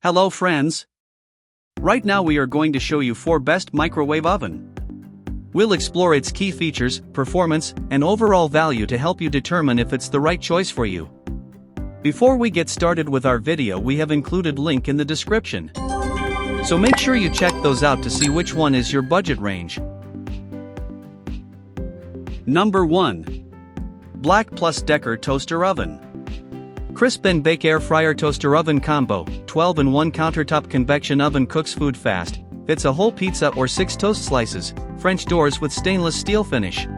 Hello friends! Right now we are going to show you 4 best microwave oven. We'll explore its key features, performance, and overall value to help you determine if it's the right choice for you. Before we get started with our video, we have included link in the description. So make sure you check those out to see which one is your budget range. Number 1. Black+Decker Toaster Oven. Crisp and Bake Air Fryer Toaster Oven Combo, 12-in-1 Countertop Convection Oven cooks food fast, fits a whole pizza or 6 toast slices, French doors with stainless steel finish.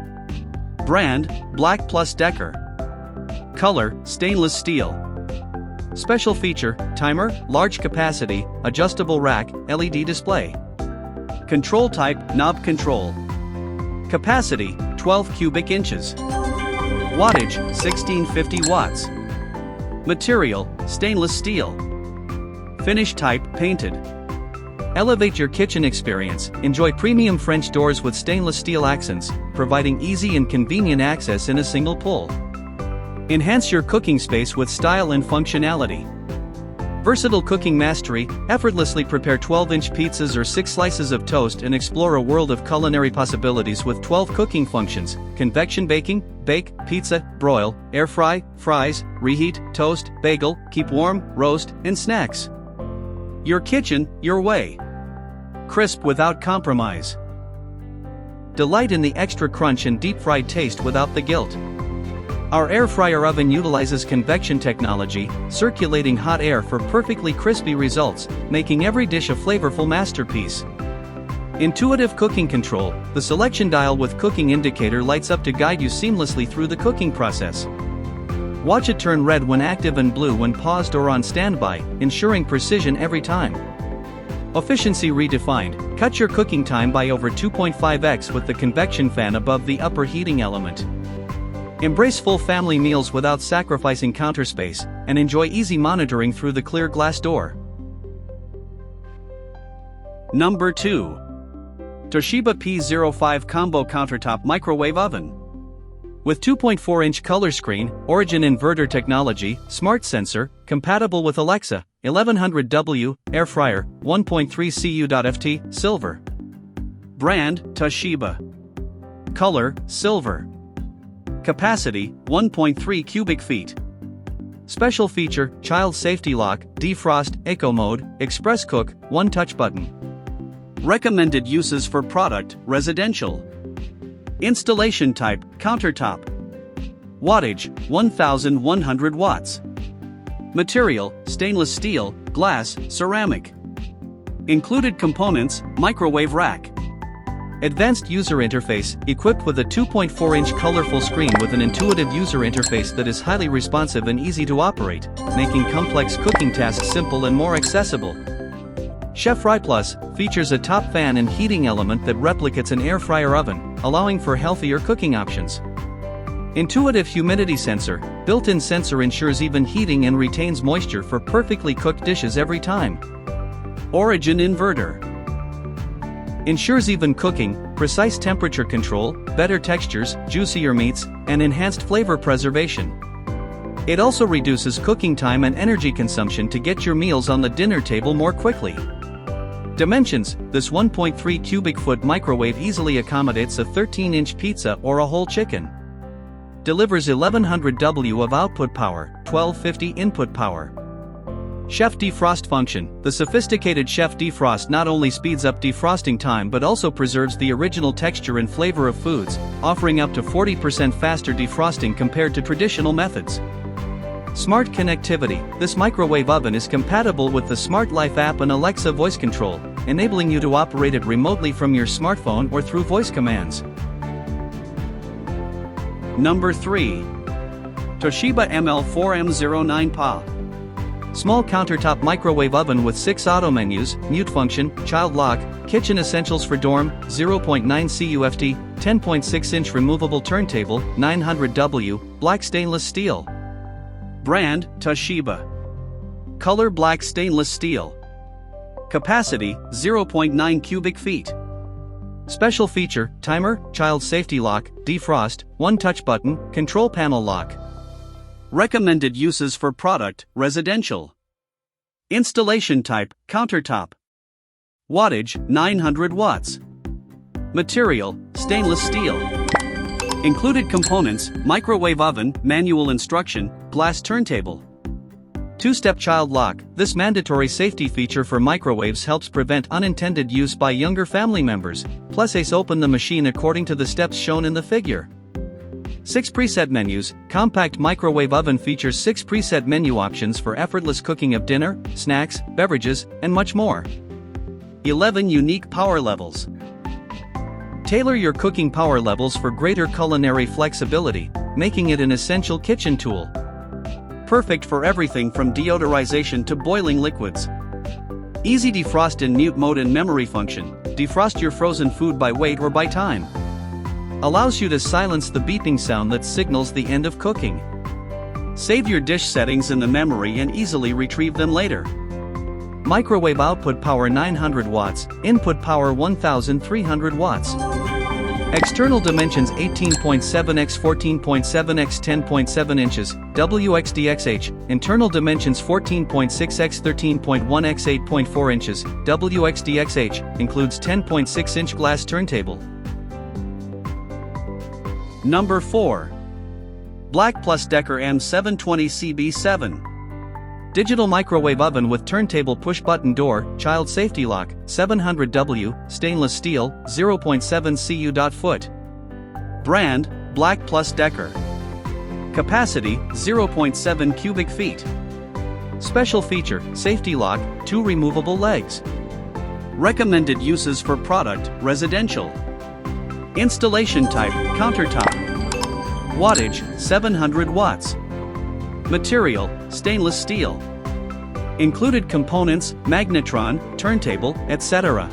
Brand, Black+Decker. Color, stainless steel. Special feature, timer, large capacity, adjustable rack, LED display. Control type, knob control. Capacity, 12 cubic inches. Wattage, 1650 watts. Material, stainless steel. Finish type, painted. Elevate your kitchen experience, enjoy premium French doors with stainless steel accents, providing easy and convenient access in a single pull. Enhance your cooking space with style and functionality. Versatile cooking mastery, effortlessly prepare 12-inch pizzas or 6 slices of toast and explore a world of culinary possibilities with 12 cooking functions: convection baking, bake, pizza, broil, air fry, fries, reheat, toast, bagel, keep warm, roast, and snacks. Your kitchen, your way. Crisp without compromise. Delight in the extra crunch and deep-fried taste without the guilt. Our air fryer oven utilizes convection technology, circulating hot air for perfectly crispy results, making every dish a flavorful masterpiece. Intuitive cooking control, the selection dial with cooking indicator lights up to guide you seamlessly through the cooking process. Watch it turn red when active and blue when paused or on standby, ensuring precision every time. Efficiency redefined, cut your cooking time by over 2.5x with the convection fan above the upper heating element. Embrace full family meals without sacrificing counter space, and enjoy easy monitoring through the clear glass door. Number 2. Toshiba P05 Combo Countertop Microwave Oven. With 2.4-inch color screen, Origin Inverter technology, smart sensor, compatible with Alexa, 1100W, air fryer, 1.3 cu.ft, silver. Brand, Toshiba. Color, silver. Capacity, 1.3 cubic feet. Special feature, child safety lock, defrost, eco mode, express cook, one touch button. Recommended uses for product, residential. Installation type, countertop. Wattage, 1100 watts. Material, stainless steel, glass, ceramic. Included components, microwave rack. Advanced user interface, equipped with a 2.4-inch colorful screen with an intuitive user interface that is highly responsive and easy to operate, making complex cooking tasks simple and more accessible. Chef Fry Plus features a top fan and heating element that replicates an air fryer oven, allowing for healthier cooking options. Intuitive humidity sensor, built-in sensor ensures even heating and retains moisture for perfectly cooked dishes every time. Origin Inverter ensures even cooking, precise temperature control, better textures, juicier meats, and enhanced flavor preservation. It also reduces cooking time and energy consumption to get your meals on the dinner table more quickly. Dimensions: this 1.3 cubic foot microwave easily accommodates a 13-inch pizza or a whole chicken. Delivers 1100W of output power, 1250 input power. Chef Defrost function. The sophisticated Chef Defrost not only speeds up defrosting time but also preserves the original texture and flavor of foods, offering up to 40% faster defrosting compared to traditional methods. Smart connectivity. This microwave oven is compatible with the Smart Life app and Alexa voice control, enabling you to operate it remotely from your smartphone or through voice commands. Number 3. Toshiba ML4M09P. Small countertop microwave oven with 6 auto menus, mute function, child lock, kitchen essentials for dorm, 0.9 CUFT, 10.6-inch removable turntable, 900W, black stainless steel. Brand, Toshiba. Color black stainless steel. Capacity, 0.9 cubic feet. Special feature, timer, child safety lock, defrost, one touch button, control panel lock. Recommended uses for product, residential. Installation type, countertop. Wattage, 900 watts. Material, stainless steel. Included components, microwave oven, manual instruction, glass turntable. Two-step child lock. This mandatory safety feature for microwaves helps prevent unintended use by younger family members. Plus ace open the machine according to the steps shown in the figure. 6 preset menus. Compact microwave oven features 6 preset menu options for effortless cooking of dinner, snacks, beverages, and much more. 11 unique power levels. Tailor your cooking power levels for greater culinary flexibility, making it an essential kitchen tool. Perfect for everything from deodorization to boiling liquids. Easy defrost in mute mode and memory function. Defrost your frozen food by weight or by time. Allows you to silence the beeping sound that signals the end of cooking. Save your dish settings in the memory and easily retrieve them later. Microwave output power 900 watts, input power 1300 watts. External dimensions 18.7 x 14.7 x 10.7 inches, WXDXH. Internal dimensions 14.6 x 13.1 x 8.4 inches, WXDXH. Includes 10.6 inch glass turntable. Number 4. Black+Decker M720CB7. Digital microwave oven with turntable push-button door, child safety lock, 700W, stainless steel, 0.7 cu.ft. Brand, Black+Decker. Capacity, 0.7 cubic feet. Special feature, safety lock, 2 removable legs. Recommended uses for product, residential. Installation type, countertop. Wattage, 700 watts. Material, stainless steel. Included components, magnetron, turntable, etc.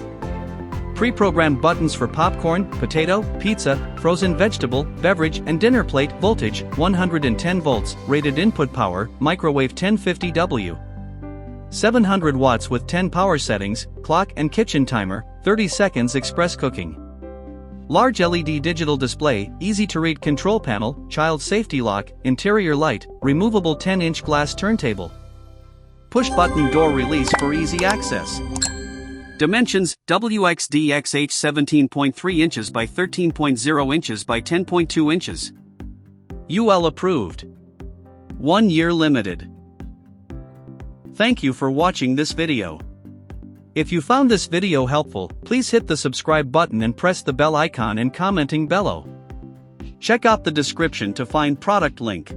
Pre-programmed buttons for popcorn, potato, pizza, frozen vegetable, beverage, and dinner plate. Voltage, 110 volts, rated input power, microwave 1050W. 700 watts with 10 power settings, clock and kitchen timer, 30 seconds express cooking. Large LED digital display, easy-to-read control panel, child safety lock, interior light, removable 10-inch glass turntable. Push-button door release for easy access. Dimensions, WXDXH 17.3 inches by 13.0 inches by 10.2 inches. UL approved. 1 year limited. Thank you for watching this video. If you found this video helpful, please hit the subscribe button and press the bell icon and commenting below. Check out the description to find product link.